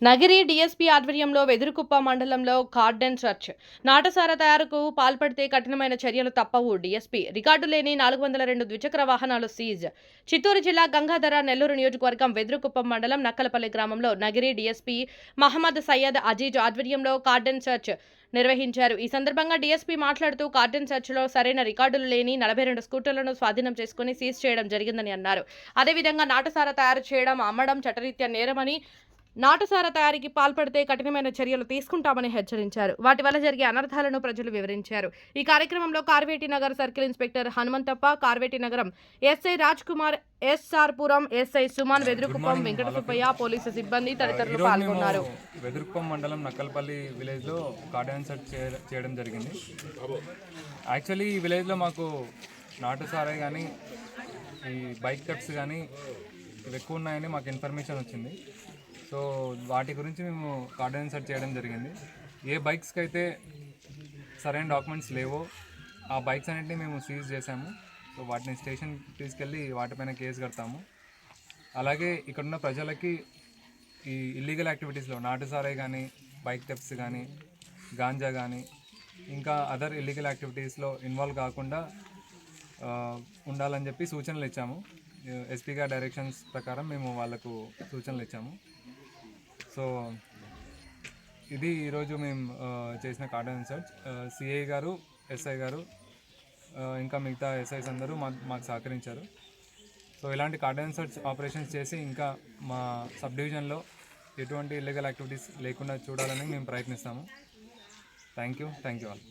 Nagari DSP ఆధ్వర్యంలో వెదురుకుప్ప మండలంలో cordon search. నాటసారా తయారుకు పాల్పడితే కఠినమైన చర్యలు తప్పవు. డీఎస్పీ రికార్డు లేని 402 ద్విచక్ర వాహనాలు సీజ్. చిత్తూరు జిల్లా గంగాధర నెల్లూరు నియోజకవర్గం వెదురుకుప్పం మండలం నక్కలపల్లి గ్రామంలో నగిరి డీఎస్పీ మహమ్మద్ సయ్యద్ అజీజ్ ఆధ్వర్యంలో కార్డెన్ సర్చ్ నిర్వహించారు. ఈ సందర్భంగా డీఎస్పీ మాట్లాడుతూ కార్డెన్ సర్చ్లో సరైన రికార్డులు లేని 42 స్కూటర్లను స్వాధీనం చేసుకుని సీజ్ చేయడం జరిగిందని అన్నారు. అదేవిధంగా నాటసారా తయారు చేయడం, అమ్మడం చట్టరీత్యా నేరమని, నాటుసారా తయారీకి పాల్పడితే కఠినమైన చర్యలు తీసుకుంటామని హెచ్చరించారు. వాటి వల్ల జరిగే అనర్థాలను ప్రజలు వివరించారు. ఈ కార్యక్రమంలో కార్వేటి నగర్ సర్కిల్ ఇన్స్పెక్టర్ హనుమంతప్ప, కార్వేటి నగరం ఎస్ఐ రాజ్ కుమార్, ఎస్ఆర్ పురం ఎస్ఐ సుమన్, వెదురుకుప్పం వెంకట సుబ్బయ్య, పోలీసు సిబ్బంది తదితరులు పాల్గొన్నారు. వెదురుకుప్పం మండలం నక్కలపల్లి విలేజ్ లో కార్డెన్ సెర్చ్ చేయడం జరిగింది. యాక్చువల్లీ ఈ విలేజ్ లో మాకు నాటుసారా కానీ ఈ బైక్ కట్స్ కానీ ఇవి ఎక్కువ ఉన్నాయని మాకు ఇన్ఫర్మేషన్ వచ్చింది. సో వాటి గురించి మేము కార్డెన్ సెర్చ్ చేయడం జరిగింది. ఏ బైక్స్కి అయితే సరైన డాక్యుమెంట్స్ లేవో ఆ బైక్స్ అన్నింటినీ మేము సీజ్ చేసాము. సో వాటిని స్టేషన్ తీసుకెళ్ళి వాటిపైన కేసు కడతాము. అలాగే ఇక్కడున్న ప్రజలకి ఈ ఇల్లీగల్ యాక్టివిటీస్లో నాటుసారాయి కానీ, బైక్ థెఫ్ట్స్ కానీ, గాంజా కానీ ఇంకా అదర్ ఇల్లీగల్ యాక్టివిటీస్లో ఇన్వాల్వ్ కాకుండా ఉండాలని చెప్పి సూచనలు ఇచ్చాము. ఎస్పీ గారి డైరెక్షన్స్ ప్రకారం మేము వాళ్ళకు సూచనలు ఇచ్చాము. సో ఇది ఈరోజు మేము చేసిన కార్డెన్ సెర్చ్. సిఐ గారు, ఎస్ఐ గారు ఇంకా మిగతా ఎస్ఐస్ అందరూ మాకు సహకరించారు. సో ఇలాంటి కార్డెన్ సెర్చ్ ఆపరేషన్స్ చేసి ఇంకా మా సబ్ డివిజన్లో ఎటువంటి ఇల్లీగల్ యాక్టివిటీస్ లేకుండా చూడాలని మేము ప్రయత్నిస్తాము. Thank you all.